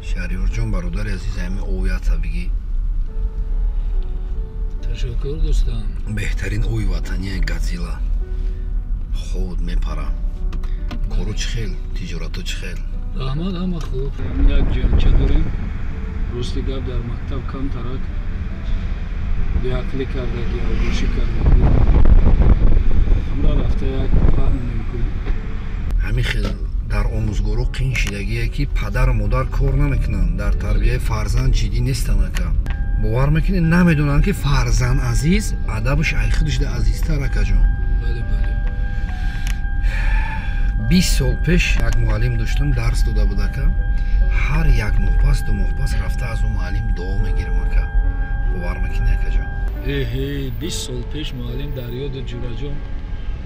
شهریارجان برادر عزیز همه اویت بگی تشکر دوستان. بهترین اوی وطنی گازیلا خود میپره کارو چی خیل تجارتو چی خیل احمد همه خوب یک جانچه داریم راستی گپ در مکتب کم ترک بیعقلی کردگی یا گوشی کردگی همراه رفته یک فهم نمیکنیم همین خیل در آموزگارو قین شدگیه که پدر و مادر کار نمیکنن در تربیه فرزند جدی نیستن که باور میکنی نمیدونن که فرزند عزیز ادبش ای خودش ده عزیزتر اکا جان. بله بله 20 سال پیش یک معلم داشتم درس داده بود که هر یک ماه پس دو ماه پس رفته از اون معلم دعا میگیرم که باور میکنی اکا جان. 20 سال پیش معلم در یاد جورجان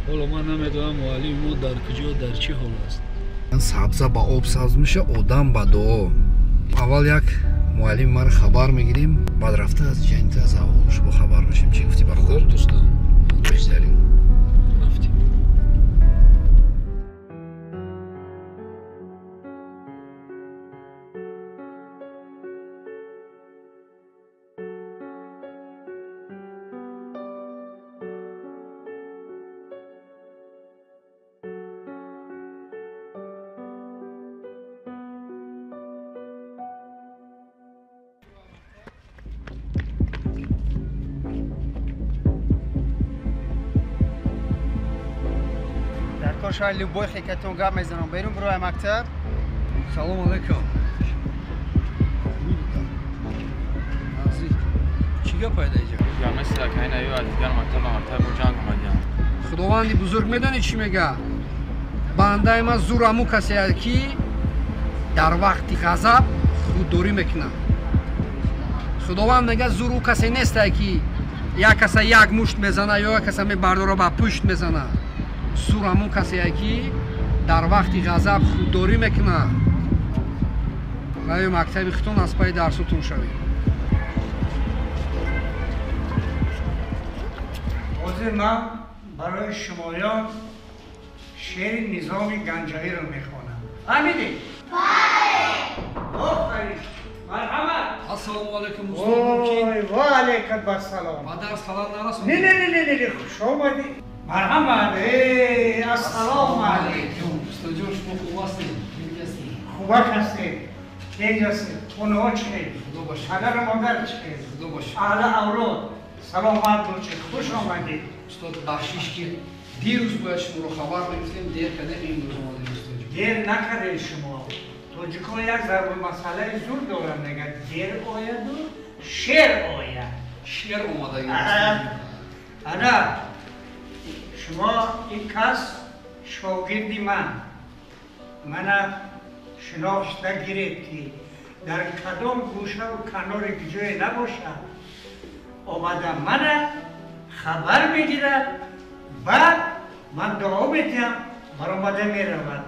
حالا من نمیدونم معلم ما در کجا در چی حال است. سبزه با آب سبز میشه آدم با دعا. اول یک معلم ما رو خبر میگیریم بعد رفته از جنت از اولش با خبر میشیم. چی گفتی برادر؟ خوب دوستان بهترین رفتیم. شاید لبوی خیکتون گپ میزنم بیرون برای مکتب. سلام علیکم. چی گپ پیدا اینجا؟ یا مثل که این ایو از دیگر مکتب و جنگ اومدیم. خداوندی بزرگ میدونی چی میگه؟ بنده ما زورمو کسی است که در وقت غضب خودداری میکنه. خداوند میگه زور او کسی نیست که یک کسی یک مشت میزنه یا یک کسی میبرداره به پشت میزنه. زورمو کسی است که در وقت غضب خودداری میکنه. برای مکتب خودتون از پای درستون شوید. حاضر من برای شمایان شعر نظام گنجوی رو میخوانم. فهمیدی؟ بله. آفرین. مرحمت. السلام علیکم استاد ممکن؟ و علیکم السلام. با درس خلال نرسون؟ نه خوش آمدی. مرحمت. السلام علیکم. استاد جان شما خوب هستید؟ خوب هستید. کی هستید؟ خونه ها چه؟ خدا باشه. پدر و مادر چه؟ خدا باشه. اهل اولاد سلامت باشه. خوش آمدید. استاد بخشش که دیروز باید شما رو خبر نمی‌کنیم دیر کنه این روز اومدیم استاد جان. دیر نکردید شما. توجیک‌ها یک ضرب مسئله زور دارن نگه دیر آید و شعر آید. شعر اومده انا شما این کس شاگردی من شناخته گیرید که در کدام گوشه و کنار جای نباشه آمده من خبر میگیرد بعد من دعا میتیم برآمده میرود.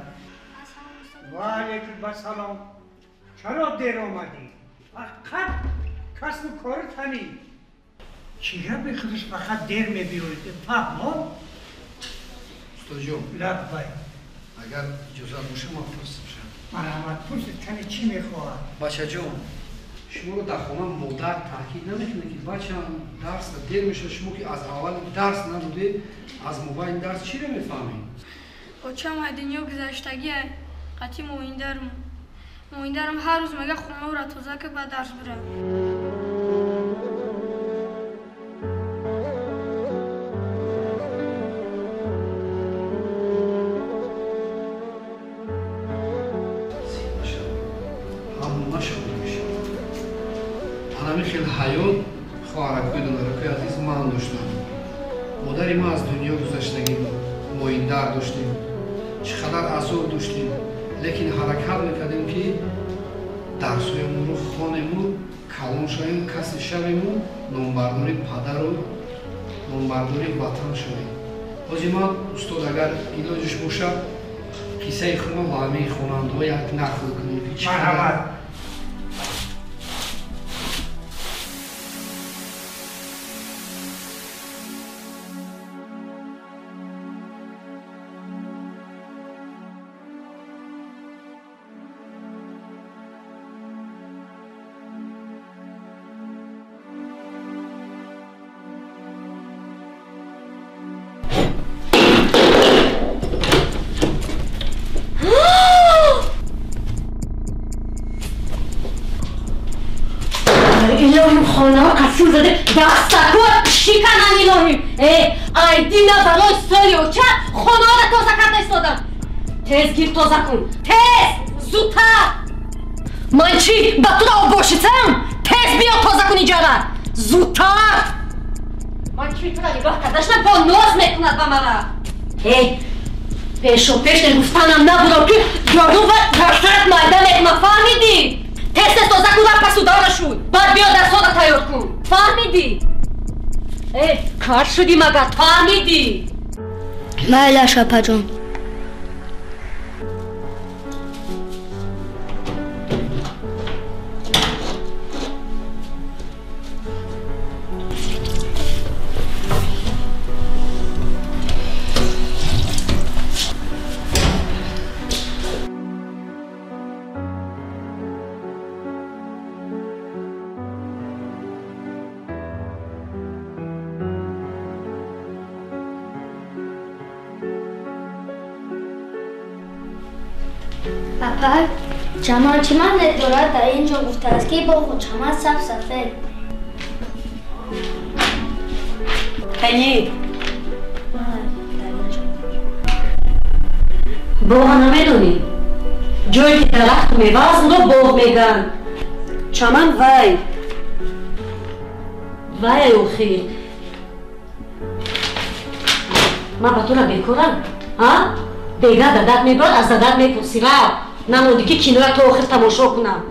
و علیکم السلام. چرا دیر آمدی؟ فقط کسب و کار تنی چیه به خودش فقط دیر میبیوید فهمم؟ استاد جان لبای اگر اجازه باشه ما پرسیم شد. مرحمت پرسید کنی چی میخواهد؟ بچه جان شما رو در خانه مادر تاکید نمیکنه که بچه هم درس دیر میشه شما که از اول درس نبوده از موبایل درس چی رو میفهمید؟ بچه هم دنیا گذشتگیه قطعی مویندرم هر روز مگه خونه را تازه که بعد درس بره. همین خیلی حیات خواهرک بدونه که عزیز من داشتم. مادری ما از دنیا گذشتگی مویندر داشتیم. چقدر عذاب داشتیم. لیکن حرکت میکردیم که درسایمون رو خوانیمون کلان شویم کسی شویم نامبرداری پدر و نامبرداری وطن شویم. حاجی ما استاد اگر ایلاجش باشه کیسه خونه با همه خواننده ها یک نقل کنیم. مرحمت. زده دستکات شکنن ایلانی ای دینا برای سالیوچه خونه را تازه کرده استادم تیز گیر تازه کن تیز زودتر من چی؟ با تو را باشیتم؟ تیز بیا تازه کن اینجا را زودتر من چی تو را نگاه کردشم با ناز میکند با مرا پیش و پیش نگفتنم نبودم که جارو و ترسرت مایده میکنم فهمیدی؟ تست تازه کن و پس داره شد بعد بیا دست را تیار کن فهمیدی؟ کار شدی مگر فهمیدی؟ بله شپا جان پاپا چمان چمن دارد در اینجا گفته است که با خود چمن سبز سفید کنی باغ نمیدونی جایی که درخت میوه اون رو باغ میگن چمن وای اوخی من با تو را بیکورم دیگه دادت میبرد از دادت میپرسی را نمونده که کینو را تا آخر تماشا کنم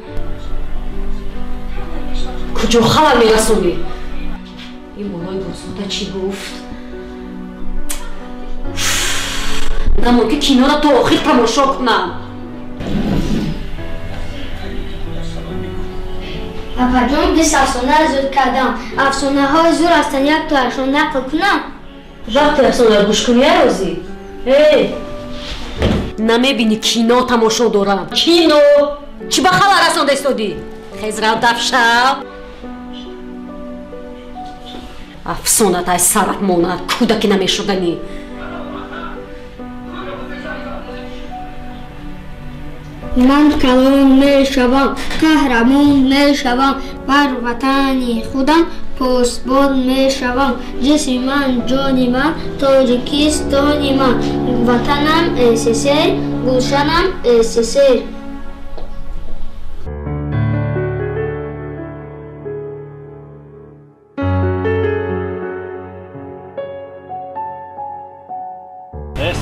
کجا خبر میرسونی این مولای برسوده چی گفت نمونده که کینو را تا آخر تماشا کنم پاپا جان 20 افسانه را زود کردم افسانه های زور هستن یک تا اشون نقل کنم وقتی افسانه را گوش کنی روزی نمیبینی کینو تماشا دارم کینو چی با خبر رسانده استادی خیز رو دفشم افسانه تای سرت ماند کودکی نمیشدنی من کلام میشوم قهرمان میشوم بر وطن خودم پاسبان میشوم جسم من جان من تاجیکستان من وطنم SSR گلشنم SSR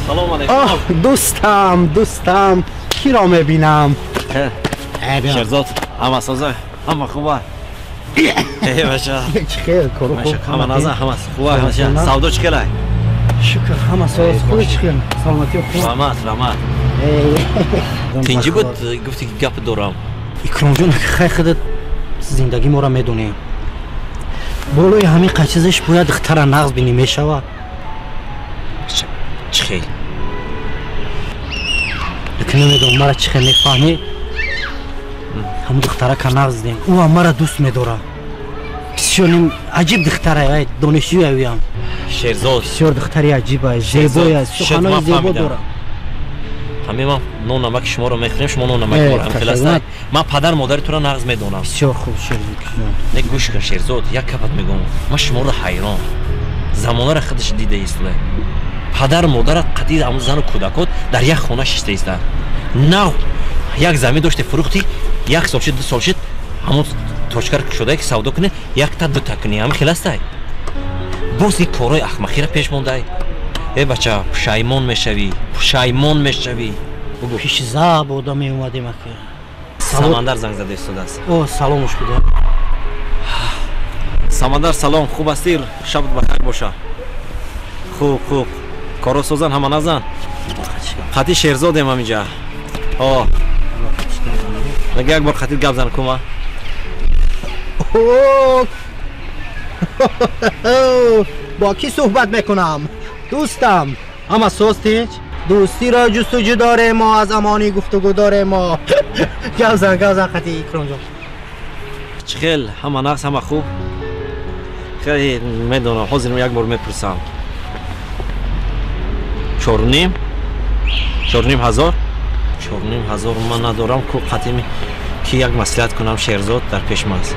سلام علیکم دوستم کی را میبینم شهرزاد همه سازه همه خوبه باشه خیر کارو خوب همه نازه همه خوبه باشه سودا چکله شکر همه ساز خوب چکل سلامتی خوب رحمت تینجی بود گفتی که گپ دارم اکرام جون خیلی خودت زندگی ما را میدونی بالای همین قچیزش باید اختر نغز بینی میشوه چه خیلی لیکن نمیدونم مرا چه خیلی میفهمی همون دختره که نغز دیم او هم مرا دوست میداره بسیار عجیب دختره دانشجوی اویم شهرزاد بسیار دختری عجیبه زیبایی است سخنای زیبا داره همه ما نون نمک شما رو میخوریم شما نون نمک ما رو خلاص من پدر مادر تو رو نغز میدونم بسیار خوب شهرزاد گوش کن شهرزاد یک کپت میگم من شما رو حیران زمانه را خودش دیده ایست پدر مادر قدید همون زن و کودکات در یک خانه شسته ایست نو یک زمین داشته فروختی یک سال شد دو سال شد همون توشکر شده که سودا کنه یک تا دو تا کنی همه خلاص است باز این کارهای احمقی را پیش مونده ای بچه پشیمان میشوی بگو پیش زب آدم می اومدیم که سمندر زنگ زده ایستاده است سلامش بده سمندر سلام خوب هستی شبت بخیر باشه خوب کارو سوزن همه نزن خطی شهرزادیم همینجا نگه یک بار خطی گپ زن کما با کی صحبت میکنم دوستم اما سوستیچ دوستی را جستجو داره ما از امانی گفتگو داره ما گپ زن خطی اکرام جان چخیل همه نقص همه خوب خیلی میدونم حاضرم یک بار میپرسم 4,500 4,500 من ندارم که قطعی که یک مصلحت کنم شهرزاد در پیش ماست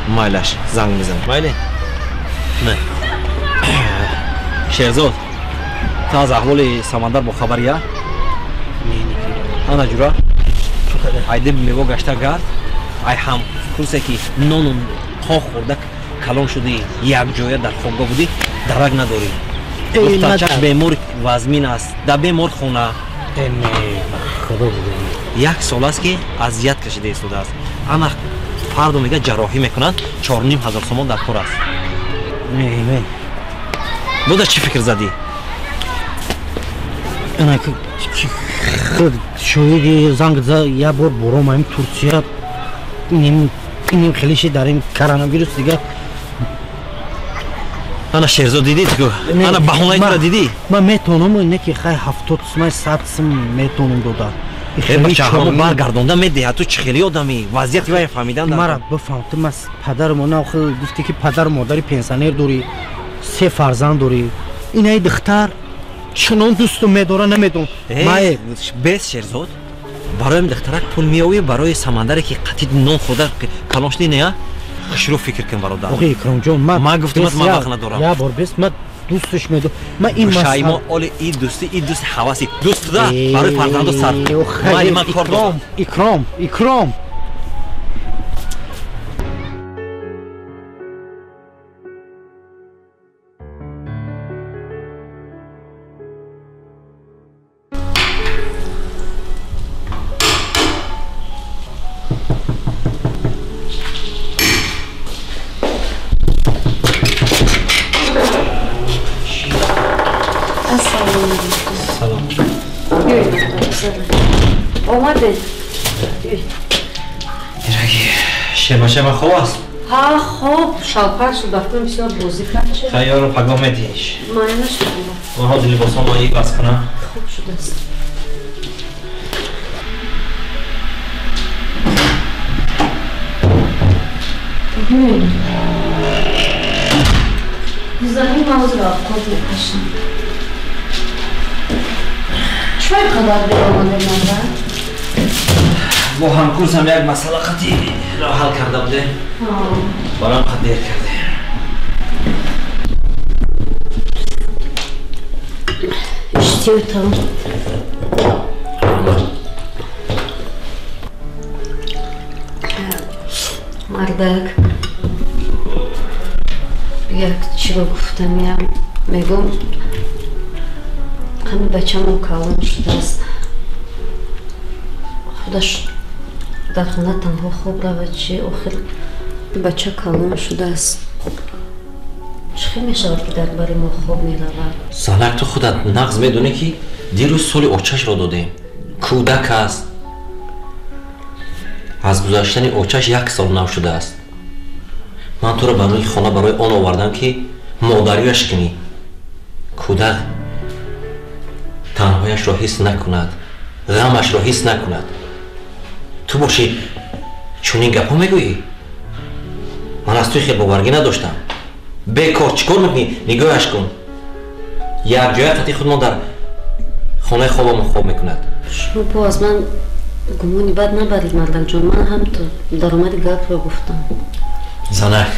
مایلش زنگ میزنم مایلی نه شهرزاد تا از احوال سمندر با خبری ها؟ انا جورا айде мево гашта гард ай ҳам курсе ки нону хо хӯрда калон шуди якҷоя дар хобгоҳ будӣ дарак надорӣ духтарчак бемор вазмин аст да бемор хона як сол аст ки азият кашида истодааст ана фарду мега ҷарроҳӣ мекунанд 4500 сомон дар кор аст буда чӣ фикр задӣ шоиди занг я бор боромаем Турсия ним хелиши дарим коронавирус дига ана шерзод дидӣ ана баҳонаи тура дидӣ ман метонам не ки хай 70 сум 100 сум метонам дода бачаҳоро баргардонда медиҳад ту чӣ хели одамӣ вазъияти вай фаҳмидан мара бифаҳм ту мас падару на охир гуфти ки падару модари пенсионер дорӣ 3 фарзанд дорӣ инаи духтар чунон дӯсту медора намедон май бес шерзод барои духтарак пул меови барои самандаре ки қатъи нон хӯрда калон шудӣ не хушрӯ фикр кун бародар оғи икромҷон ман гуфтимат ман вақт надорам я бор бес ман дӯстуш медон ман ин шаймо оли и дӯсти ҳаваси дӯстуда барои фарзанду сар майли ман кор дорам икром омаде шема хоб аст ҳа хоб шалпак шуд рафтам бисёр бозӣ кард хайёро пагоҳ медиҳиш майна шудам онҳо либосҳоро ик бас кунам хуб шудааст замин ҳозир авқот мекашам чӣ қадар беромаде манда бо ҳамкурсам як масъала қатъиро ҳал карда будем барам қад дер карде иштиётам мардак як чиро гуфтам я мегӯм ҳами бачамо калон шудааст худаш дар хона танҳо хоб равад чи охир бача калон шудааст чӣ хел мешавад ки дар бари мо хоб меравад занак ту худат нағз медонӣ ки дирӯз соли очашро додем кӯдак аст аз гузаштани очаш як сол нав шудааст ман туро ба рӯи хона барои он овардам ки модариаш кунӣ кӯдак танҳояшро ҳис накунад ғамашро ҳис накунад ту бошӣ чунин гапҳо мегӯӣ ман аз туи хел боваргӣ надоштам бекор чӣ кор мекунӣ нигоҳаш кун якҷоя қати худмон дар хонаи хобамон хоб мекунад шумо бо аз ман гумони бад набаред мардакҷон ман ҳам ту даромади гапро гуфтам занак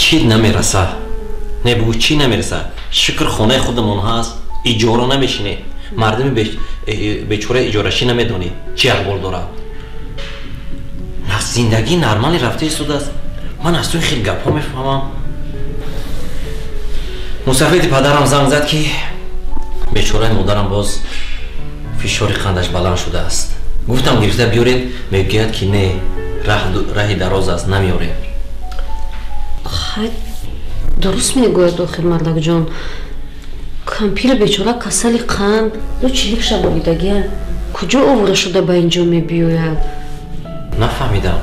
чӣ намераса не бигӯ чӣ намераса шукр хонаи худамон ҳаст иҷора намешинӣ мардуми бечораи иҷорашӣ намедонӣ чӣ аҳвол дорад зиндагии нормали рафта истодааст ман аз туи хел гапҳо мефаҳмам мусафиди падарам занг зад ки бечораи модарам боз фишори қандаш баланд шудааст гуфтам гирифта биёред мегӯяд ки не раҳи дароз аст намеёрем хай дуруст мегӯяд охир мардакҷон кампири бечора касали қанд ду чилик шабовидагия куҷо овора шуда ба ин ҷо мебиёяд нафаҳмидам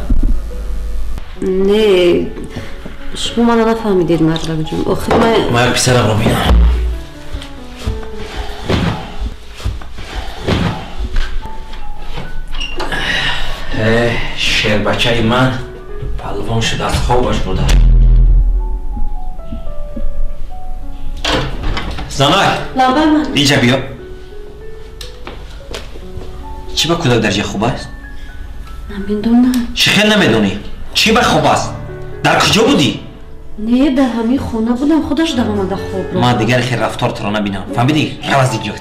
не шумо мана нафаҳмидед мардакҷон охир ман як писарамро бинам шербачаи ман палвон шуда аз хобаш бурда занак инҷа биё чӣ ба кӯдак дарҷа хуб аст намедонам чӣ хел намедонӣ чӣ ба хуб аст در کجا بودی؟ نه در همین خونه بودم خودش در آمده خوب من دیگر خیلی رفتار تو را نبینم فهمیدی؟ رو از اینجا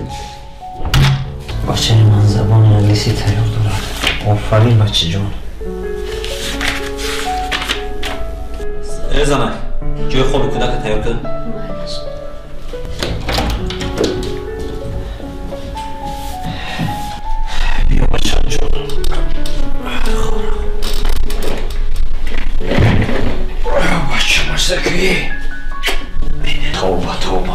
بچه من زبان انگلیسی تیار دارم آفرین بچه جان زنک جای خوب کودک تیار کن بیا بچه جان بچه مسکی توبه توبه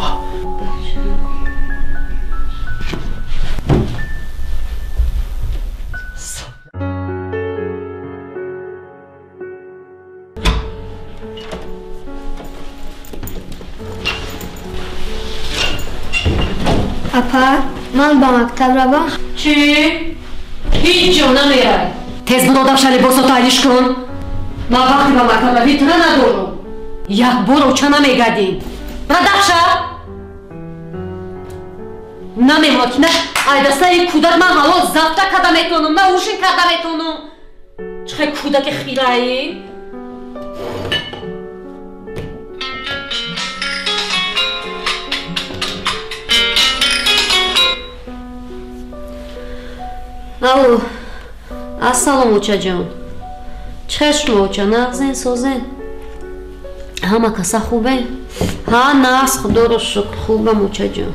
اپا من با مکتب روم چی؟ هیچ جا نمیرای تیز برو دفشه لباس رو تعلیش کن من وقتی با مکتب روی تره ندارم یک برو چه نمیگدیم برو دفشه نمیماد نه ای دسته این کودک من حالا زفته کرده میتونم نه اوشین کرده میتونم چه کودک خیره ای؟ الو السلام اوچه جان چشم اوچه نغزین سوزین همه کسا خوبه؟ ها نه از خدا رو شکر خوبم اوچه جان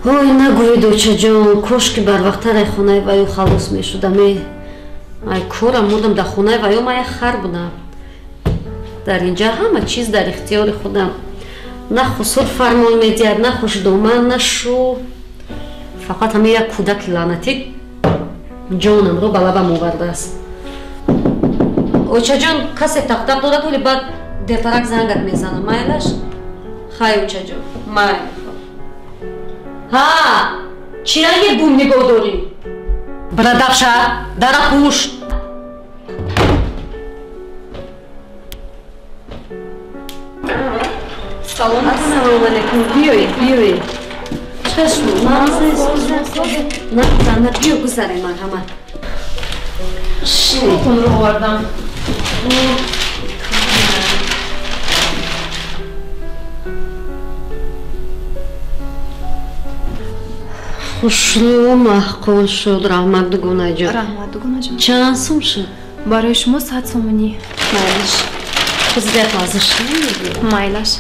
های نگوید اوچه جان کاش که بر وقت رای خونه ویو خلاص می شدم ای کورم مودم در خونه ویو ما یک خر بودم در اینجا همه چیز در اختیار خودم نه خسور فرمان میدید نه خوش دومن نه شو فقط همه یک کودک لعنتی جانم رو بلبم آورده است اوچه جان کسی تقدق دارد ولی بعد دلترک زنگت میزنم مایلش خیلی اوچه جان مایل ها چی را یه بوم نگاه داری برادفشه در پوشت سلام علیکم بیایید چشم نه زنده بیا گذاره مرحمت شیطون رو آوردم خوشلو محقول شد رحمت دوگونه جان چند سوم شد؟ برای شما 100 سومنی مایلش چیزی در تازش نمیگی مایلش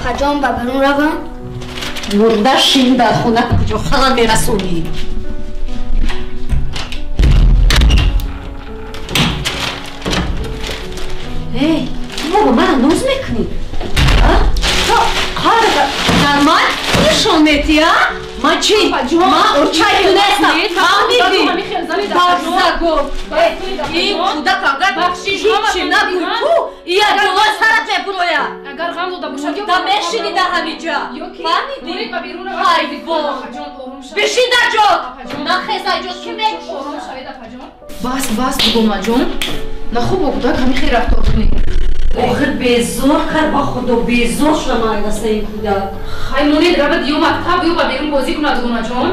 پجام با برون روم مرده شین در خونه کجا خانه میرسونی ای بابا من نوز میکنی تو خواهد درمان نشون میتی ها من چی؟ من اوچای دونستم فهمیدی بازدگو این کودک اگر هیچی نبود تو این دولار سرت نبرویا اگر غم داده باشد تا بشینی در همینجا فهمیدی؟ های با بشین در جا نخیز در جا که میگو بس بگو جون نخوب کودک همین خیلی رفتار کنی آخر بیزور کرد با خدا بیزور شما این دسته این کودک خیمونی درابط یو مکتب یو با بیرون بازی کند دونا جون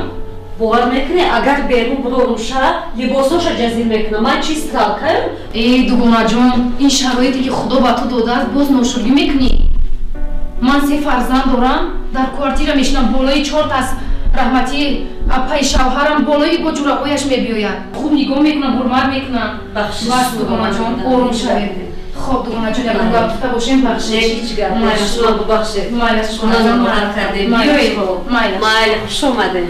باور میکنه اگر بیرون برو روشه لباساش جزیر میکنه من چیز کار کنم؟ ای دوگونا جون این شرایطی که خدا با تو داده است باز ناشکری میکنی من 3 فرزند دارم در کوارتیر میشنم بالای 4 تا از رحمتی اپای شوهرم بالای با جورابایش میبیاید خوب نگاه میکنم حرمت میکنم بخشش دوگونا جون آروم شوید خب دوگونا جون یک گپ گفته باشیم بخشش هیچ گپ شما ببخشید مایلش شما مرد کردیم مایل خوش اومده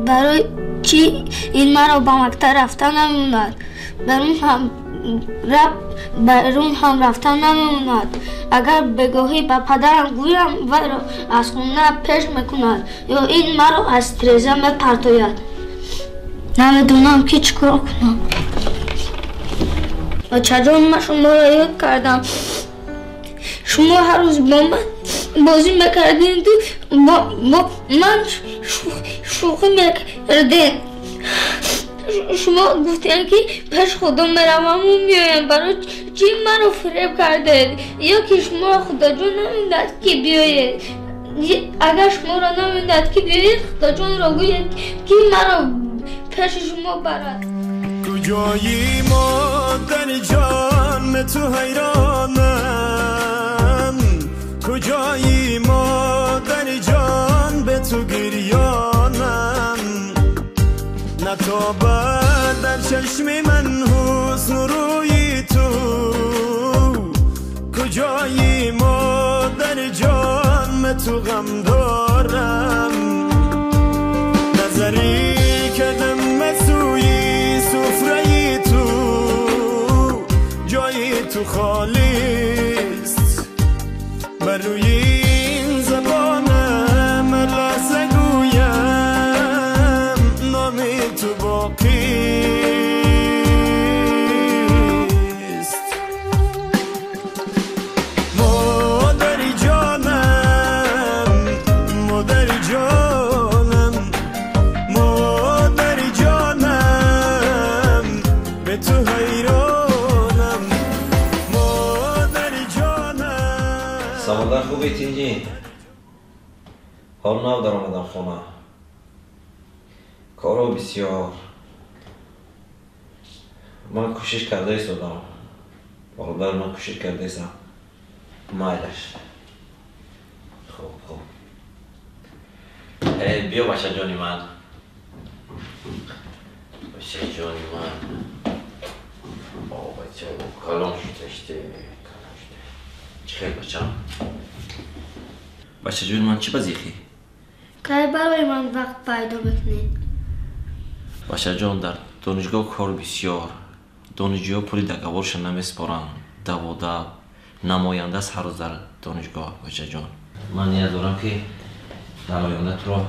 برای چی این مرا با مکتب رفتن نمیوند برون هم رفتن نمیوند اگر بگاهی به پدرم گویم و را از خونه پیش میکند یا این مرا از تریزه میپرتاید نمیدونم که چیکار کنم بچه جان من شما را یاد کردم شما هر روز با من بازی میکردین با من شوخی میکردین شما گفتین که پیش خدا میروم و میایم برای چی مرا فریب کردید یا که شما را خدا جان نمیداد که بیایید اگر شما را نمیداد که بیایید خدا جان را گوید که مرا پیش شما برد کجایی مادر جان به تو حیرانم کجایی مادر جان به تو گریانم نتابد در چشم من حسن روی تو کجایی مادر جان به تو غم دارم نظری کردم به سوی سفره تو جای تو خالیست بر روی این زبانم لحظه گویم نام تو باقیست مادر جانم مادر جانم مادر جانم به تو حیرانم مادر جانم سمندر خوبی تینجی حال نو در آمدم خونه کارو بسیار من کوشش کرده ایستادم برادر من کوشش کرده ایستم مایلش خوب بیا بچه جانی من بچه جانی من بچه کلام شده چه خیلی بچه جون من چی بزیخی؟ که برای من وقت پیدا بکنید بچه جان در دانشگاه کار بسیار دانشجوها پولی دگوارشان نمیسپارن دوادب نماینده است هر روز در دانشگاه بچه جان من نیت دارم که در آینده تو را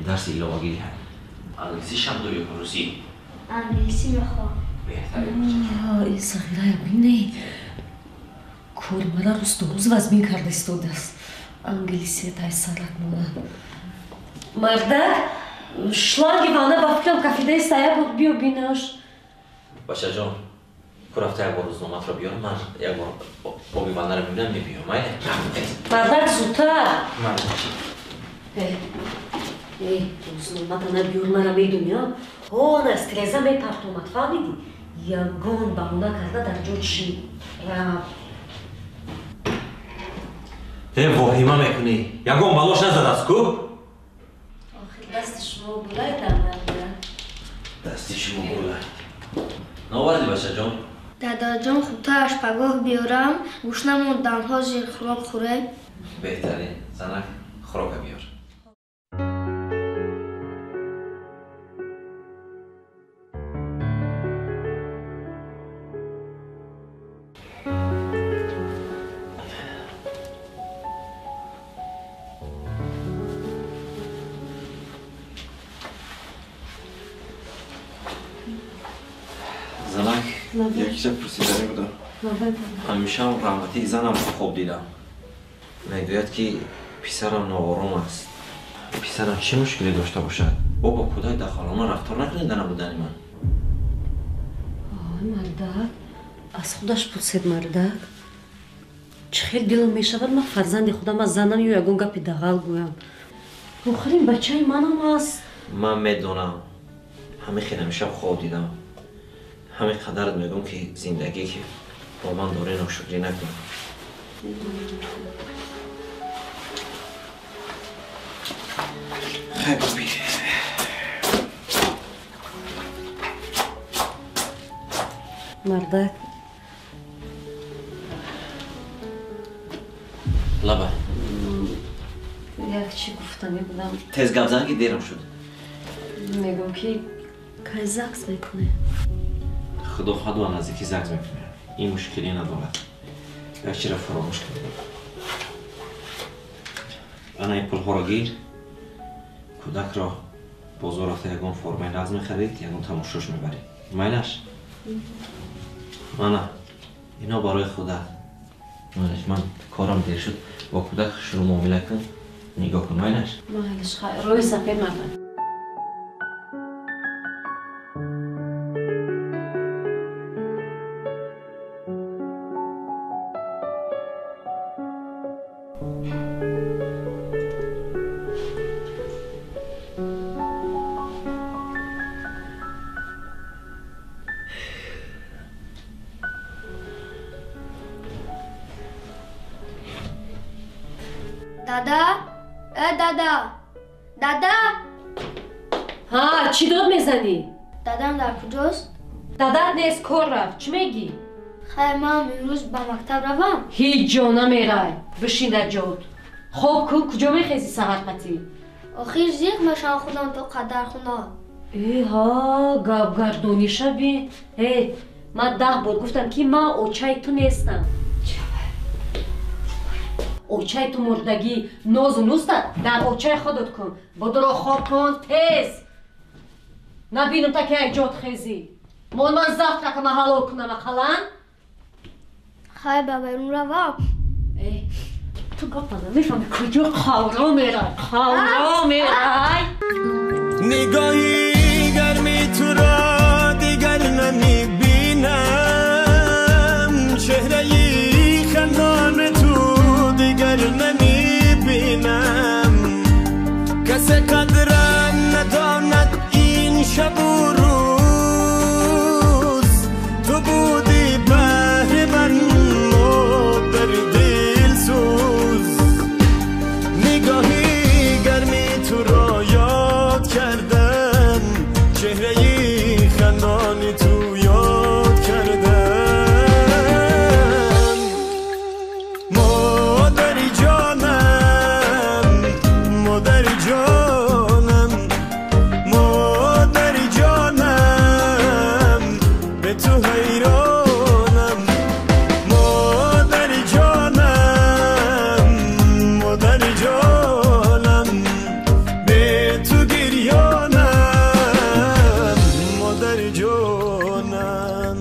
درس ایلاوه گیری هم انگلیسی شم دو یا روسی؟ انگلیسی میخوام بهترین این صغیره بینه کار مرا روز دو روز وزمین کرده استوده است انگلیسی تای سرک مونه مردک шланги ванна ба фикрам кафедаи стая буд биё бинаш бача ҷон ку рафта як бор рӯзноматро биёр ман як бор оби ваннаро мебинам мебиём майли мардак зудтар рӯзномата на биёр мара медунё он аст реза метартомад фаҳмиди ягон баҳона карда дар ҷо чӣ воҳима мекунӣ ягон балош назадааст ку دست شما بولای دمرده دستی شما بولای ناوردی بچه جان؟ دادا جان خوبترش پگاه بیارم گوش نموندم ها زیر خوراک خوره بهترین زنک خوراک بیار یک چیز پرسیدنی بودم همیشه هم رحمتی زنم خوب دیدم میگوید که پسرم ناآرام است پسرم چه مشکلی داشته باشد او با کودک دخالانه رفتار نکنید در نبودن من مردک از خودش پرسید مردک چه خیلی دلم میشود من فرزند خودم از زنم یا یگون گپی دغل گویم آخرین بچه منم است من میدونم همه خیلی همیشه خوب دیدم همه قدرت میگم که زندگی که با من داره ناشکری نکنم خیلی ببین مردک لبا یک چی گفتنی بودم تیز گپ زن که دیرم شد میگم که که زکس میکنه خدا خدا نزدیکی زکس میکنه این مشکلی ندارد یک چی را فراموش کردم انا این پول ها را گیر کودک را بازار رفته یکون فرمه نغز میخرید یکون تماشاش میبرید میلش انا اینا برای خودت میلش من کارم دیر شد با کودک شروع معامله کن نگاه کن میلش میلش خیر روی سفید مردم دادا دادا دادا ها چی داد میزنی؟ دادم در کجاست؟ دادت نیست کار رفت چی میگی؟ خیر من امروز به مکتب روم هیچ جا نمیرای بشین در جات خب کجا میخیزی سهر قطی؟ آخیر زیق میشن خودم تو قدر خونه ها گاب گردونی شبی من 10 بار گفتم که من اوچای تو نیستم اوچای تو مردگی ناز و نوست در اوچای خودت کن بدرو خواب کن تیز نبینم تا که یک جات خیزی من زفت که محلو کنم خلان خیر به بیرون روم تو گفت نمیفهمی کجا خورا میرای نگاهی گرمی تو را دیگر نمیبینم چهرهی خندان تو دیگر نمیبینم کسی قدرم نداند این شب و روز تو بودی بهر من در دل سوز نگاهی گرمی تو را یاد کردم چهره خندانی تو یاد کردم مادری جانم مادری جانم مادری جانم به تو حیرانم مادری جانم مادری جانم به تو گریانم مادری جانم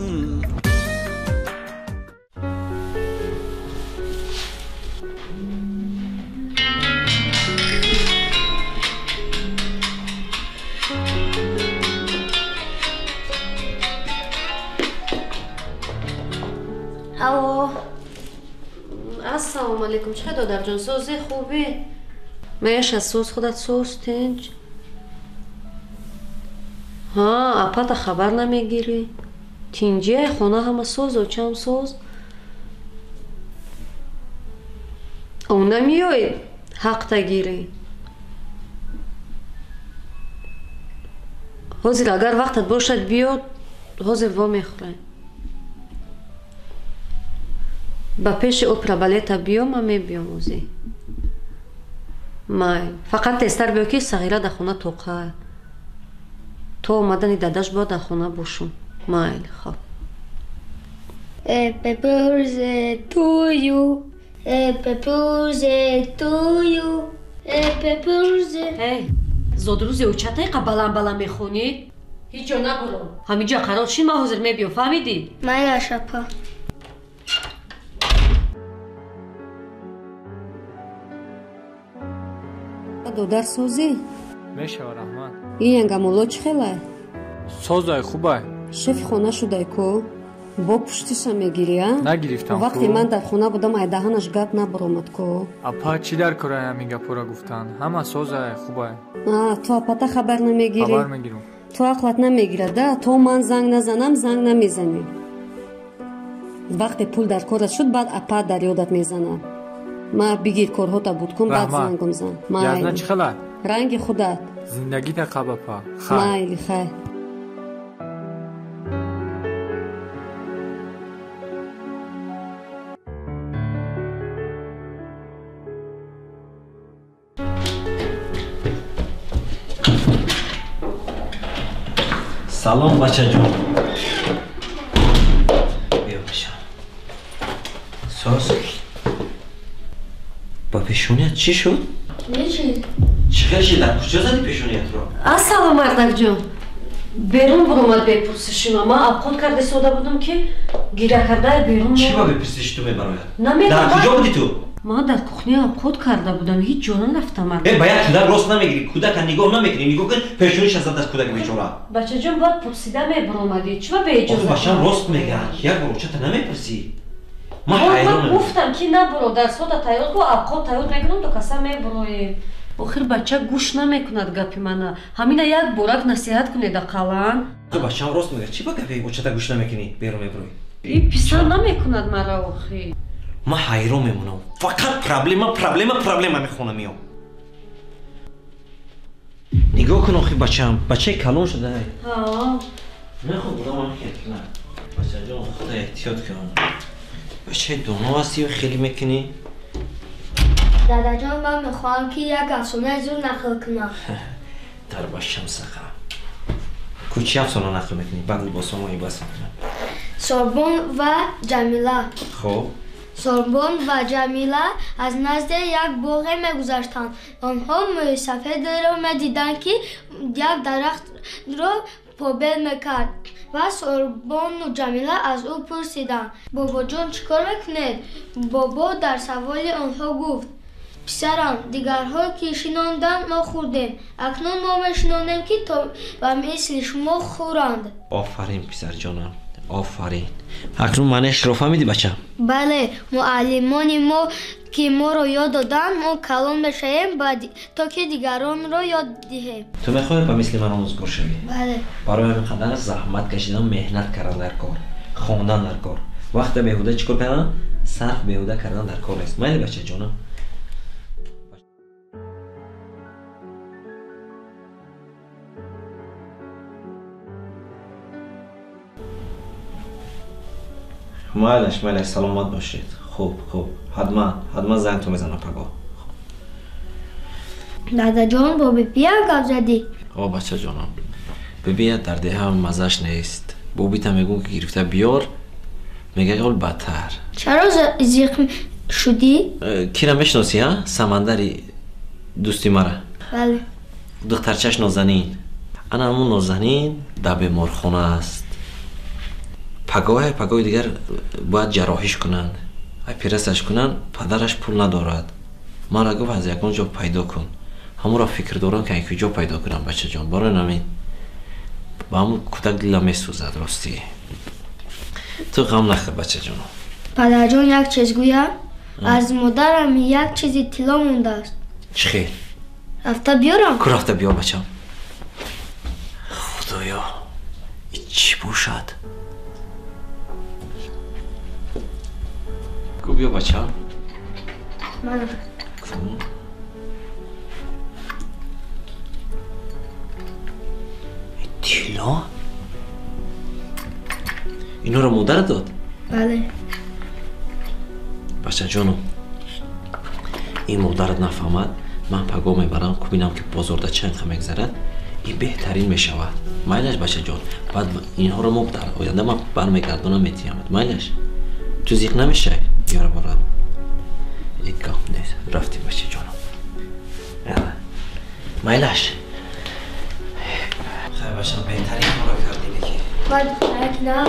الو السلام علیکم چه دادر جان سوزی خوبی؟ میش از سوز خودت سوز تنج ها اپا خبر نمیگیری؟ تینجی خونه همه سوز و چم سوز اون نمیایی حق تگیری حاضر اگر وقتت باشد بیاد حاضر وا میخوره با پیش اپرا بالتا بیام من میبیام اوزی مای فقط تستر بیو که صغیره در خونه توقعه تو اومدنی داداش با در خونه باشون مایل خواب Happy birthday to you Happy birthday to you Happy birthday زود روزی اوچته قبلن بلن میخونی؟ هیچ جا نبرو همینجا قرار شین من حاضر میبیام فهمیدی؟ من شپا دودر سوزی؟ میشه رحمان این ینگمولو چه خیله؟ سوزای خوبه شف خونه شده کو؟ با پشتیش میگیری ها؟ نگرفتم وقتی من در خونه بودم ای دهانش گپ نبرومد کو؟ اپا چی در کره همین گپورا گفتن؟ همه سوزای خوبه تو اپا خبر نمیگیری؟ خبر میگیرم تو عقلت نمیگیره ده تو من زنگ نزنم زنگ نمیزنی وقتی پول در کارت شد بعد اپا در یادت میزنم ما بگیر کارهاتا بود کن بعد زنگم زن یزنه چی خلط؟ رنگ خودت زندگی تا قبا پا مایلی خیر سلام بچه جون بیا بشم ساز با پیشونیت چی شد؟ چی؟ چی شد؟ کجا زدی پیشونیت رو؟ السلام مردک جون بیرون برومد بپرسشیم اما ابخود کرده سوده بودم که گیره کرده بیرون چی با بپرسیش تو میبراید؟ نمیدونم در کجا بودی تو؟ ما در کخنی ابخود کرده بودم هیچ جا نرفتم باید کودک راست نمیگیری کودک نگاه نمیکنی نگاه کن پیشونیش از دست کودک بیچاره بچه جون باید پرسیده میبرومدی چرا به اجازه باشم راست میگن یک بار چطور نمیپرسی من گفتم که نبرو در سودا تایید کو ابخود تایید میکنم تو کسا میبروی آخر بچه گوش نمیکند گپی منه همینه یک بارک نصیحت کنید قلان تو بچه‌م راست میگه چی با گپی چطور گوش نمیکنی بیرون میبروی این پسر نمیکند مرا آخی من حیران میمونم فقط پرابلم میخونم میام نگاه کن آخی بچه کلون شده ها نه خب بودم هم که نه بچه جان خدا احتیاط کنم بچه دونو هستی و خیلی میکنی دادا جان من میخواهم که یک افسانه زور نقل کنم در باشم سخم کوچی افسانه نقل میکنی بعد لباسا ما بس میکنم سوربون و جمیله خب سوربون و جمیله از نزد یک باغ میگذشتند آنها سفید را میدیدند که یک درخت را پابل میکرد و سوربون و جمیله از او پرسیدند بابا جان چیکار میکنید بابا در سوال آنها گفت پسران دیگرها که شناندند ما خوردیم اکنون ما میشنانیم که تا و مثل شما خورند آفرین پسر جانم آفرین اکنون معنیش رو فهمیدی بچم بله معلمان ما که ما رو یاد دادن ما کلان بشیم تا که دیگران رو یاد دهیم تو میخوای با مثل من آموزگار شوی بله برای همینقدر زحمت کشیدن مهنت کردن در کار خواندن در کار وقت بیهوده چیکار کردن صرف بیهوده کردن در کار است میلی بچه جانم مالش سلامت باشید خوب حتما زنگ تو میزنم پگاه دادا جان با بیبی هم گپ زدی بچه جانم بیبی در ده هم مزش نیست بوبیت هم میگون که گرفته بیار میگه اول بدتر چرا زخم شدی؟ کی را میشناسی ها؟ سمندری دوستی مرا بله دخترچش نازنین انا همون نازنین در بیمارخانه است پگاه دیگر باید جراحیش کنند پیرستش کنند پدرش پول ندارد من را گفت از یکان جا پیدا کن همون را فکر دارم که یک جا پیدا کنم بچه جان برای نمین با همون کودک دلم میسوزد راستی تو غم نخور بچه جان پدر جان یک چیز گویم از مادرم یک چیزی طلا مونده است چه خیر رفته بیارم کو رفته بیار بچم خدایا این چی باشد کو بیا بچه من طلا اینو رو مادر داد بله بچه جانم این مادرت نفهمد من پگاه میبرم که ببینم که بازار در چند خمه گذرد این بهترین میشود مایلش بچه جان بعد اینها رو ما در آینده من برمیگردونم میتیامد مایلش تو زیق نمیشه بیاره برام یک کام نیست رفتیم بچه جانم مایلش خیلی بچه بهترین ما رو کردیم که باید یک نه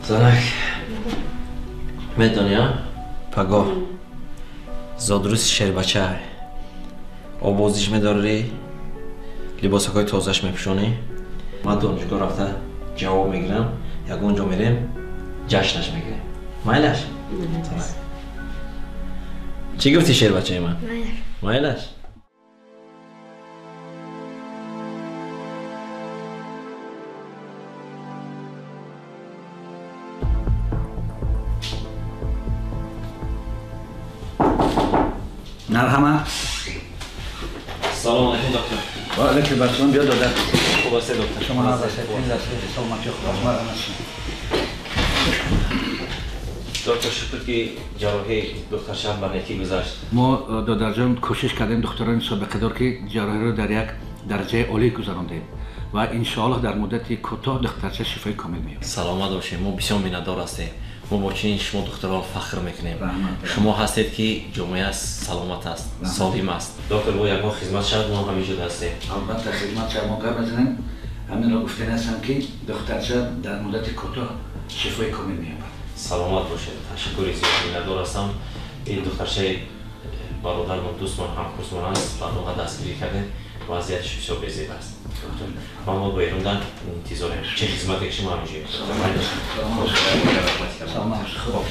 زنک میدونی ها پگاه زادروز شیر بچه آبازیش میداری لباس های تازهش میپشونی من دانشگاه رفته جواب میگیرم یک اونجا میریم جشنش میگیریم مایلش چی گفتی شیر بچه من؟ مایلش مرحبا سلام علیکم دکتر و علیکم السلام بیا دادر خوب است دکتر شما نازشید سلامتی خوب مرحبا دکتر شکر که جراحی دکتر شب برنکی گذاشت ما دادر جان کوشش کردیم دکتران سابقه دار که جراحی رو در یک درجه عالی گذراندیم و انشاءالله در مدت کوتاه دخترچه شفای کامل می‌یابد. سلامت باشید. ما بسیار می‌ندار هستیم. ما با چنین شما دکتران فخر میکنیم. شما هستید که جامعه سلامت است، سالم است. دکتر با یک خدمت شد ما همینجور هستیم. البته خدمت شما قبل از این همین را گفتن هستم که دخترچه در مدت کوتاه شفای کامل می‌یابد. سلامت باشید. تشکر زیاد می‌ندار هستم. این دخترچه برادر من دوست من همکارس من است. بعد دستگیری کردن وضعیتش بسیار بزرگ است. ما با ایران انتظاریم. چه خدمتی شما همینجوری؟ سلام. خوب.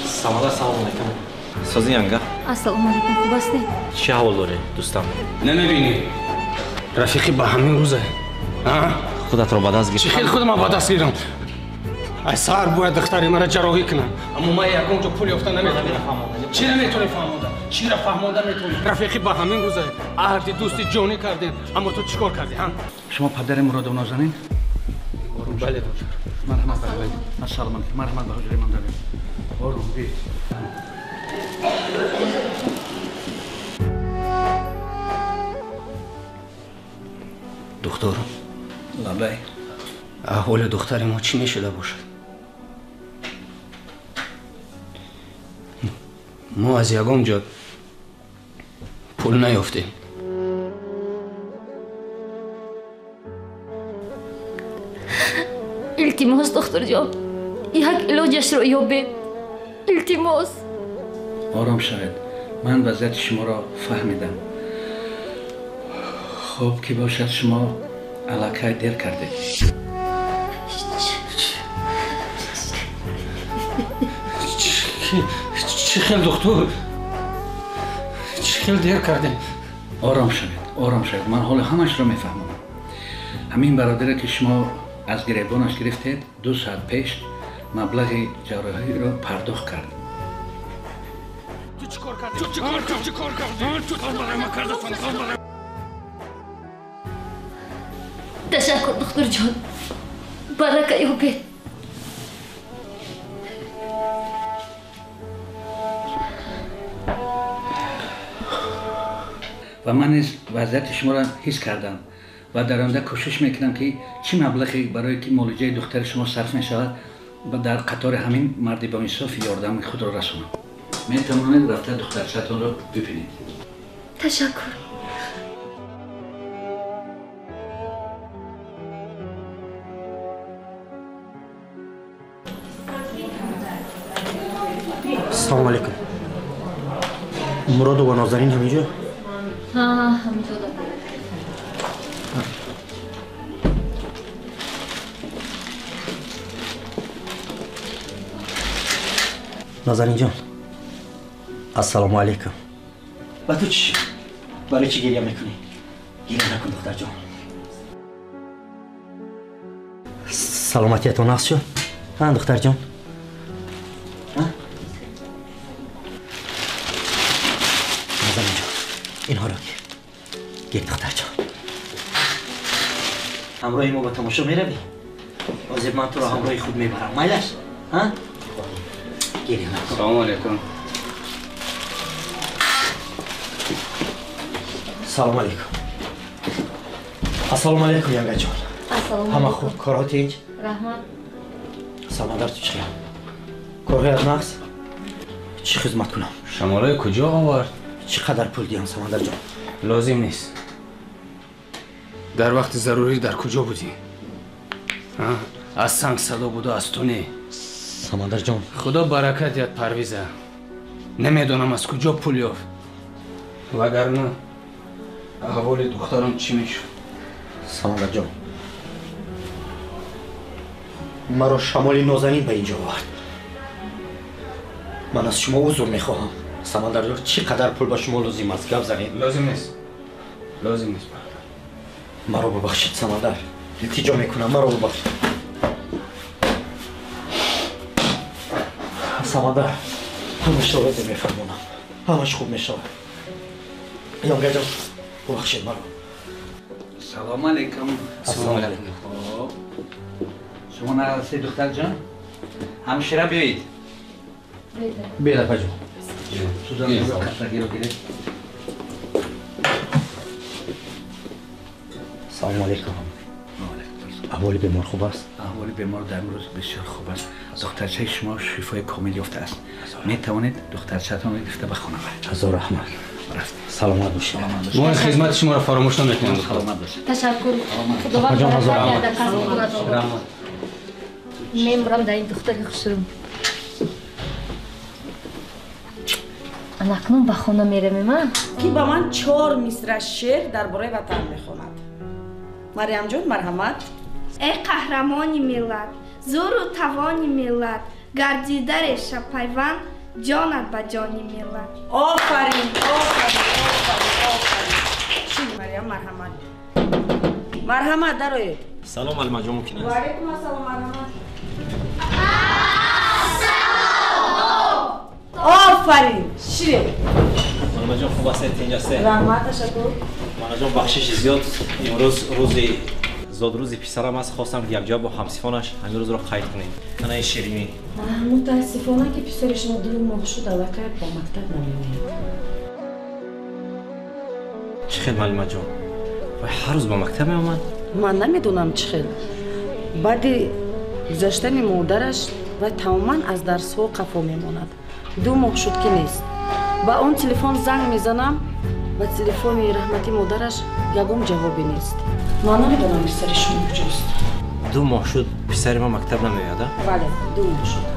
سلام علیکم. سازی انگا. السلام علیکم. خوب هستی؟ چه حال داره دوستم؟ نمیبینی رفیقی با همین روزه худатро ба даст гир. Чӣ хел худам ба даст гирам? ай сар бояд духтари мара ҷарроҳӣ кунам, аммо ман ягон ҷо пул ёфта наметавонам. Чира метавонӣ фаҳмода? Чира фаҳмода метавонӣ? Рафиқӣ ба ҳамин рӯза аҳди дӯсти ҷонӣ кардем, аммо ту чӣ кор кардӣ? шумо падари Муродов Нозанин? Бале доктор. Марҳамат баравед. Ассалому алайкум. Марҳамат ба ҳуҷраи ман давед. Орум бед. доктор. Лабай. аҳволи духтари мо чӣ мешуда бошад? мо аз ягон ҷо пул наёфтем. илтимос духтурҷон, як илоҷашро ёбед. илтимос. ором шавед. ман вазъияти шуморо фаҳмидам. хуб ки бошад шумо аллакай дер кардед. чӣ хел доктор? чӣ хел дер кардем? ором шавед. ман ҳоли ҳамашро мефаҳмам. ҳамин бародаре ки шумо аз гиребонаш гирифтед 2 соат пеш маблағи ҷарроҳиро пардохт кард. ташаккур духтурҷон. барака ёбед. ва ман низ вазъияти шуморо ҳис кардам ва дар оянда кӯшиш мекунам ки чӣ маблағе барое ки муолиҷаи духтари шумо сарф мешавад дар қатори ҳамин марди боинсофи ёрдами худро расонам. метавонед рафта духтарчатонро бибинед. ташаккур. ассалому алайкум. Муродова Нозанин ҳаминҷо? ҳа, ҳаминҷо да. Нозанинҷон. ассалому алайкум. ва ту чӣ? барои чӣ гирья мекунӣ? гирья накун духтарҷон. саломатиятон ҳаст шуд? ҳа духтарҷон? اینها را گیر دختر جان. همراهی ما با تماشا میروی؟ واجب من تو را همراهی خود میبرم. مایلش؟ ها؟ گیری نکن. سلام علیکم. سلام علیکم. السلام علیکم ینگا جان. السلام همه خوب کارها تیج؟ رحمت. سلامدار تو چیه؟ کارهایت نقص؟ چی خدمت کنم؟ شماره کجا آورد؟ چقدر پول دیم سمندر جان؟ لازم نیست. در وقت ضروری در کجا بودی؟ از سنگ صدا بود و از تو نه. سمندر جان خدا برکت دهد پرویزه. نمیدونم از کجا پول یافت. وگرنه احوال دخترم چی میشد؟ سمندر جان مرا شمال نازنین به اینجا آورد. من از شما عذر میخواهم. سمندر جان چقدر پول با شما لازم است؟ گپ زنید. لازم نیست. لازم نیست. مرا ببخشید سمندر. التجا میکنم مرا ببخشید. سمندر همش رو بده میفرمونم. همش خوب میشه. یانگا جان ببخشید مرا. سلام علیکم. السلام علیکم. شما نرسه دختر جان؟ همشیره بیایید. بیایید پجو. سوزان رو قطعی رو گیره. سلام علیکم. احوال بیمار خوب است؟ احوال بیمار در امروز بسیار خوب است. دخترچه شما شفای کامل یافته است. می توانید دخترچه‌تان را گرفته به خانه برید. هزار رحمت. سلامت باشید. ما خدمت شما را فراموش نمی‌کنیم. سلامت باشید. تشکر. خداوند برکت دهد. رحمت. می‌میرم در این دختر خوشروم. اکنون به خانه می‌رویم. کی با من 4 مصرع شعر درباره وطن می‌خواند. مریم جان مرحمت. ای قهرمانی ملت، زور و توانی ملت، گردیده ریشه پیوند، جانت به جانی ملت. آفرین، آفرین، آفرین، آفرین. مریم مرحمت. مرحمت دروید. سلام معلم جان ممکنه؟ و علیکم السلام مرحمت. آفرین شیرین. معلم جان خوب است اینجاسته. رحمت تشکر. معلم جان بخشش زیاد امروز روزی زود روزی پسرم است خواستم یک جا با همسفانش همین روز رو قید کنیم. انا این شیرینی. متاسفانه که پسرش ما 2 ماه شد علاقه با مکتب نمی‌آید. چه خیلی معلم جان؟ و هر روز با مکتب می‌آمد؟ من نمیدونم چه خیلی. بعد گذشتن مادرش و تماما از درس‌ها قفا میماند. 2 ماه شد که نیست. با اون تلفن زنگ میزنم و تلفن رحمتی مادرش یگم جوابی نیست. من نمیدونم پسرش کجاست. 2 ماه شد پسر ما مکتب نمیاد؟ بله 2 ماه شد.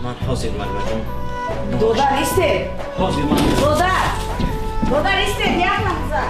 من حاضر معلم جان. دودر نیسته. حاضر من. دودر نیسته. یک لحظه.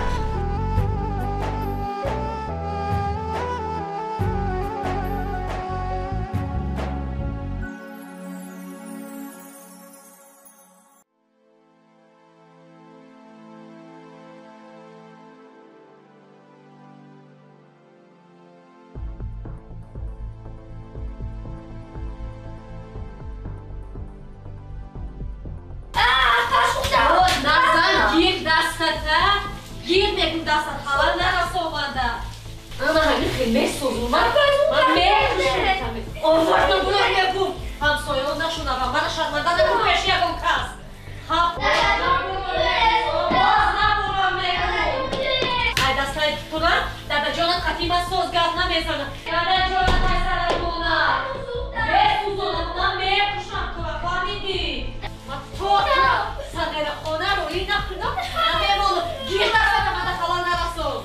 گیر میکن دستت خبر نرسه اومده. اما همین خیلی سوزون من میکنم آوردم بلای میکن همسایان نشونه و من شرمنده نکن پیش یکم کس باز نبورم میکن ای دستای کنم دادا جانت قطعی من سوز گرد نمیزنم دادا جانت ای سرکونم بسوزونم من میکشم تو فهمیدی من تو صدر خونه رو این نکنم نمیمونم گیر دستم من خبر نرسون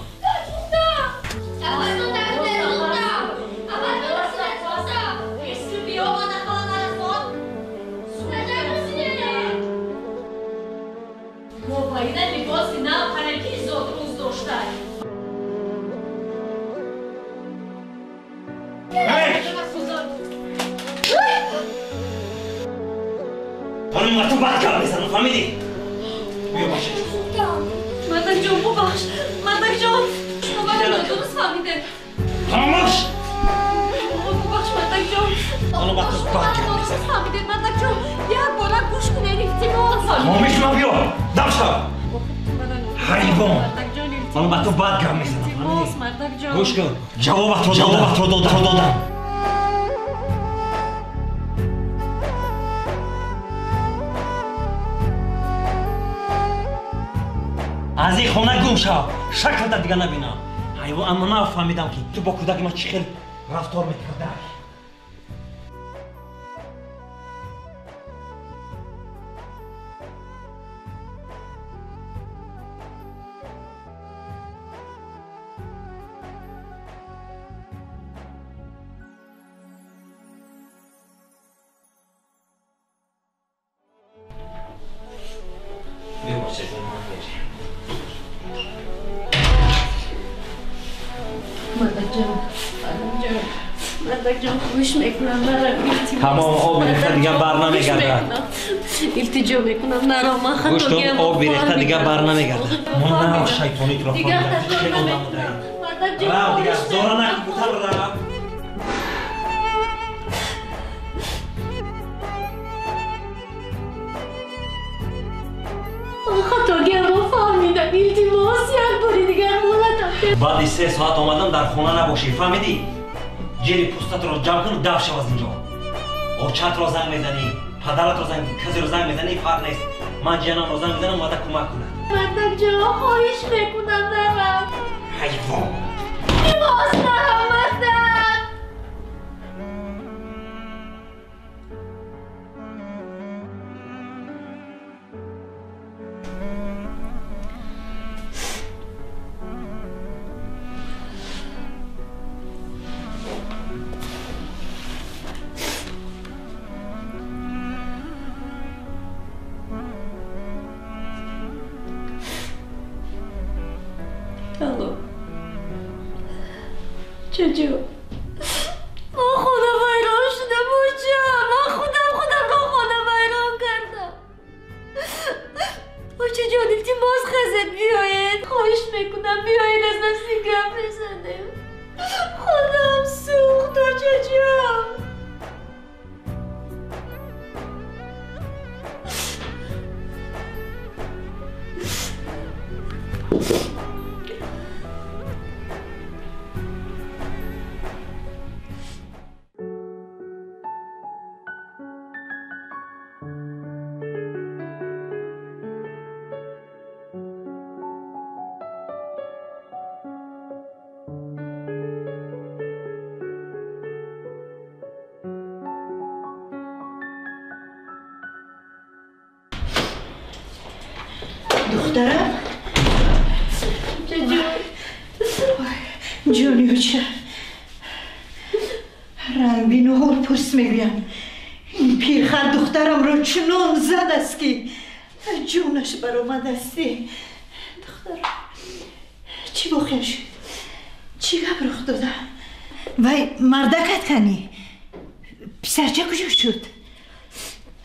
موبایل لباسی نه پرکی زود روز داشته خانم تو بعد کار بزنم فهمیدی؟ بیا باشه مدک جان ببخش مدک جان شما منو درست فهمیده خاموش ببخش مدک جان خانم بعد تو بعد کار درست فهمیده مدک جان یک بار گوش کنید احتمال خاموش ما بیا دمشتا حیوان خانم بعد تو بعد کار میزنم فهمیدی؟ گوش کن جوابت رو دادم از این خونه گم شو شکلت دیگه نبینم حیوان اما نفهمیدم که تو با کودک ما چی خیلی رفتار میکردی مدک جان خوش میکنم تمام آب ریخته دیگه بر نمیگرده التجا میکنم نرو من خطا گوش کن گیم آب ریخته دیگه بر نمیگرده ما نرو شیطانی تو را دیگه فهمیدم مدک جان رو دیگه زورا نکن بوتر رو خطا گیم رو فهمیدم التماس یک باری دیگه مولتم بعد 3 ساعت آمدم در خونه نباشی فهمیدی؟ جیری پوستت رو جمع کن و دف شو از اینجا اوچت رو زنگ میزنی پدرت رو زنگ کسی رو زنگ میزنی فرق نیست من جنم رو زنگ میزنم اومده کمک کنه مدک جان خواهش میکنم نرم حیوان باز نرم مدک چجور؟ من خودم ویران شده بوچم من خودم رو خانه ویران کردم بوچه جان باز خزت بیاید خواهش میکنم بیاید از نفسی گپ بزنیم خودم سوخت و چجام دخترم جونیو چه رنگ بین و حال پرس میگویم این پیرخر دخترم رو چنان زد است که جونش برآمد استی دخترم چی بخیر شد چی گپ رخ داده وای مردکت کنی پسرچه کجا شد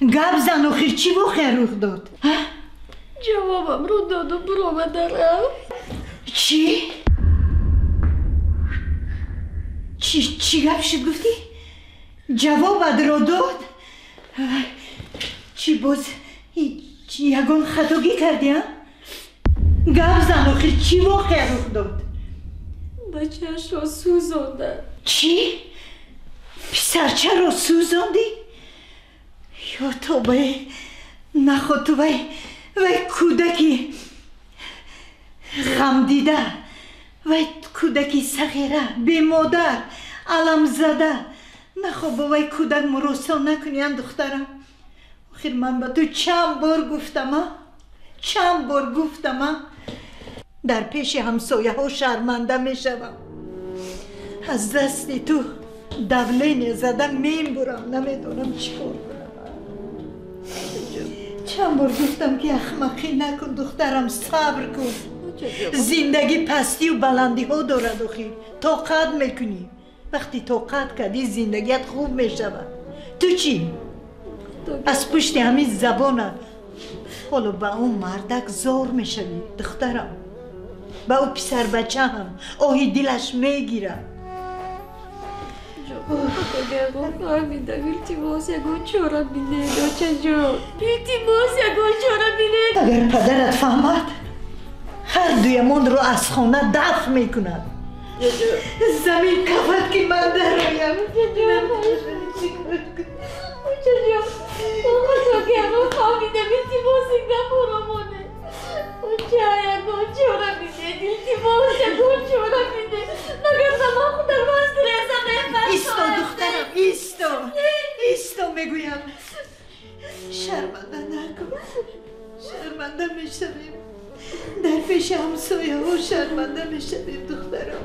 گپ زن آخر چی بخیر رخ داد جوابم رو داد و برآمده رفت چی؟ چی گپ شد گفتی؟ جوابت رو داد؟ چی باز یگان خطاگی کردی ها؟ گپ زن آخر چی واقع رخ داد؟ بچهش را سوزانده چی؟ پسرچه را سوزاندی؟ یا تو بای نخود تو بای کودکی غم دیده وای کودکی صغیره بی مادر علم زده نخواه با وای کودک مراسا نکنی دخترم آخر من با تو چند بار گفتم در پیش همسایه ها شرمنده می شوم از دست تو دولین زده میم برم نمیدونم چی کار کنم چند بار گفتم که اخمقی نکن دخترم صبر کن زندگی پستی و بلندی ها دارد آخی طاقت میکنی وقتی طاقت کردی زندگیت خوب میشود تو چی؟ از پشت همین زبانت حالا به اون مردک زار میشوی دخترم به اون پسر بچه هم آهی دلش میگیره اگر فهمیدم التماس یگان چاره بینه بچه جان التماس یگان چاره بینه اگر پدرت فهمد هر دویمان رو از خانه دفع میکند زمین کفت که من درایم بچه جان اگر فهمیدم التماس یگان برامونه بچه یگان چاره بینه التماس یگان چاره بینه مگر زمان خودم رو از درزم ایستو دخترم ایستو میگویم شرمنده نکن شرمنده میشویم در پیش همسایه ها شرمنده میشویم دخترم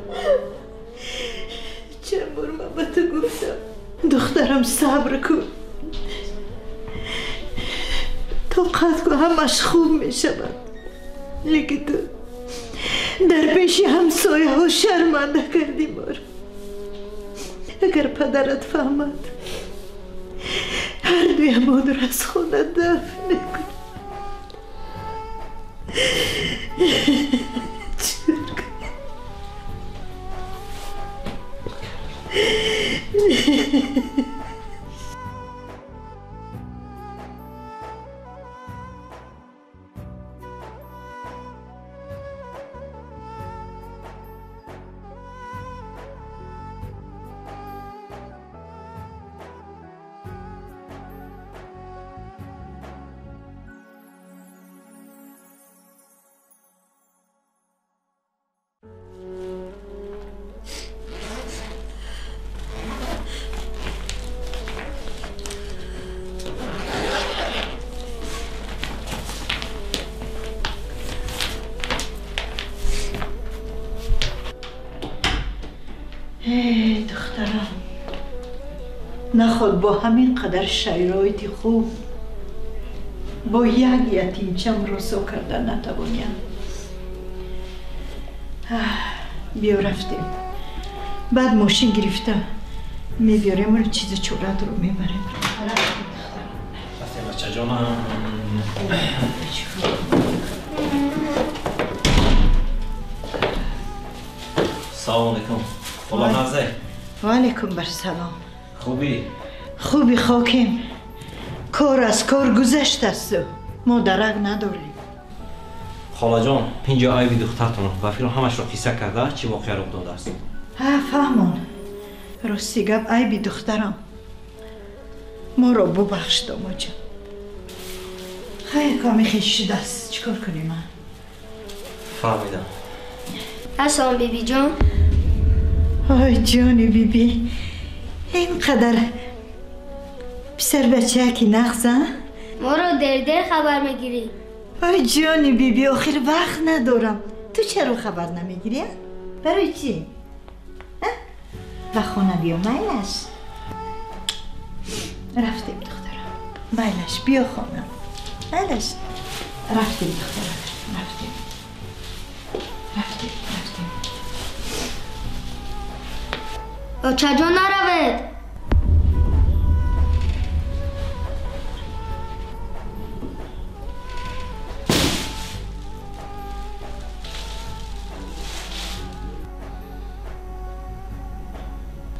چند بار من به تو گفتم دخترم صبر کن طاقت کن همش خوب میشود لیکن تو در پیش همسایه ها شرمنده کردی ما رو اگر پدرت فهمد هر دوی مادر از خونه دفع میکن دخترم نخود با همین قدر شرایط خوب با یک یتیمچم رسوا کردن نتوانیم بیا رفتیم بعد ماشین گرفتم میبیاریم و چیز چورت رو میبریم بچه جانم سلام علیکم. غلام نازه. و علیکم برسلام. خوبی؟ خوبی خاکم. کار از کار گذشته است. ما درک نداریم. خاله جان، اینجا عیبی دخترتون و فیلم همش رو قصه کرده چی واقعا رخ داده است؟ فهمان. راستی گپ عیبی دخترم. ما رو ببخش داماد جان. خیلی کمی خیش شده است. چیکار کنیم من؟ فهمیدم. حسن بیبی جان. آی جانی بیبی. اینقدر پسر بچه که نخزن؟ ما رو در خبر میگیری. آی جانی بیبی آخر وقت ندارم. تو چرا خبر نمیگیری؟ برای چی؟ و خونه بیا میلش. رفتیم دخترم. میلش بیا خونه. میلش. رفتیم دخترم. رفتیم. بچه جان نروید.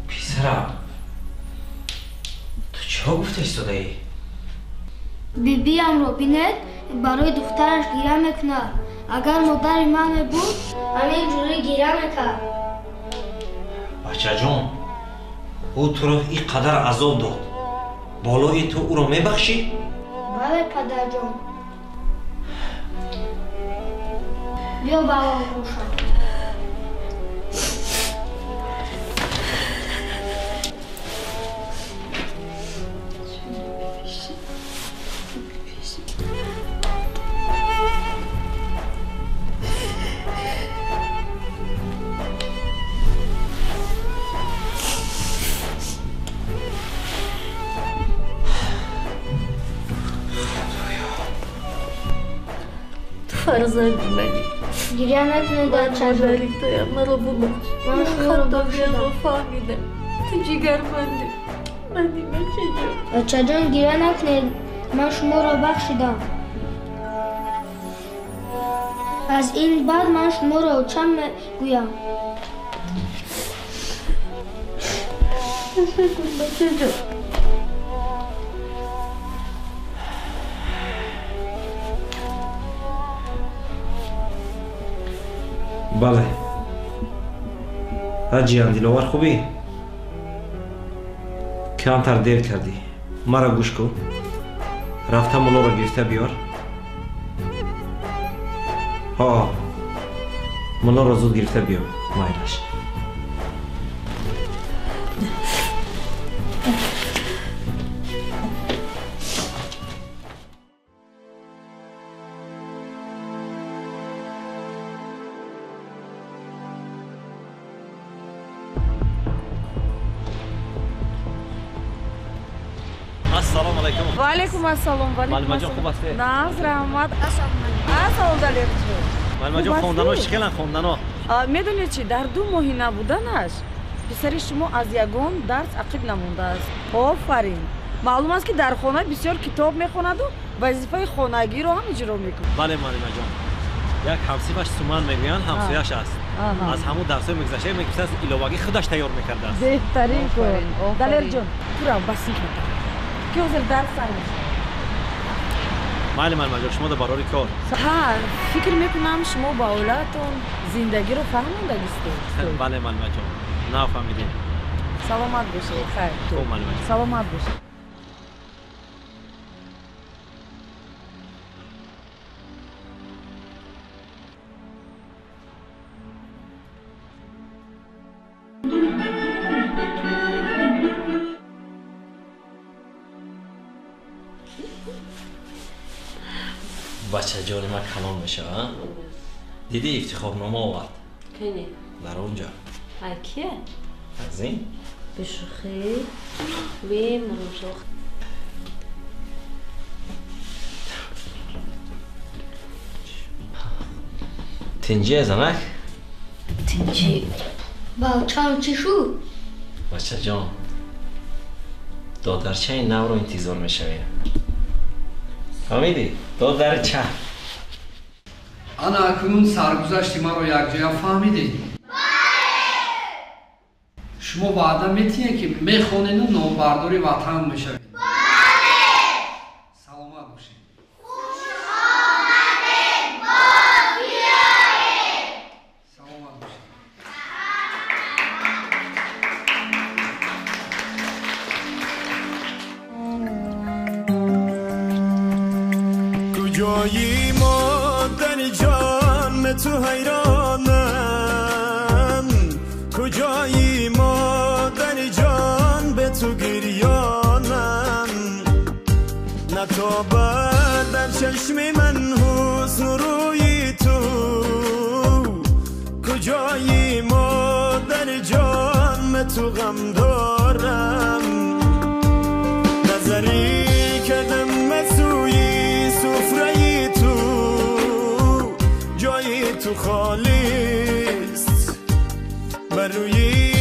پسرم تو چرا گفته ایستاده ای؟ بیبی هم رو بیند برای دخترش گیره میکنه. اگر مادر من بود همین جوری گیره میکرد. بچه جان او تو رو اینقدر عذاب داد بالای تو او رو میبخشی؟ بله پدر جان. بیا بابا روشن. فرزند منی گریه نکنید بچه جان. تویم مرا ببخش. من خطا بیام فهمیدم تو جگرمندی. منی بچه جان. بچه جان گریه نکنید. من شما را بخشیدم. از این بعد من شما را چم میگویم. بچه جان. بله حجیان دلوار خوبی؟ کمتر دیر کردی مرا گوش کن رفتم ملو را گرفته بیار ها ملو را زود گرفته بیار مایلش السلام علیکم. و علیکم السلام. معلم جان خوب هستی؟ ناز رحمت. السلام علیکم. معلم جان خوندناش خیلی خوندنا. میدونید چی در 2 ماه نبودنش پسر شما از یگان درس عقب نمونده است. آفرین. معلوم است که در خانه بسیار کتاب میخواند و وظیفه خانگی رو هم اجرا میکنه. بله معلم جان. یک همسیفش سومن میگویند همسایه‌اش است. از همون درس‌های میگذشته میگفتن ایلوواگی خودش تیار میکرده است. بهترین کار. دلیر جان تو را بس کن. که حاضر درس سنگی. معلم جان شما در برای کار. فکر میکنم شما با اولادتون زندگی رو فهمیده هستید. بله معلم جان. نه فهمیدیم. سلامت باشید. خیر. خوب معلم جان. سلامت باشید. بچه جان من کلام میشه دیدی افتخارنامه آورد کنی در اونجا کیه؟ از این بشوخی بیم روشوخ تنجی زنک تنجی بچه چی شد؟ بچه جان دادرچه این نو رو انتظار میشویم فهمیدی؟ دادرچه انا اکنون سرگذشت ما رو یک جا فهمیدی؟ شما وعده میتین که میخونین و نامبرداری وطن میشوید؟ بله. سلامت باشید. خوش آمدید. باز بیایید. سلامت باشید. کجایی مادر جان من تو حیرانم کجایی مادر جان به تو گریانم نتابد در چشم من حسن روی تو کجایی مادر جان من تو غم دارم نظری کردم مسوی سفره تو جای تو خالی است بر روی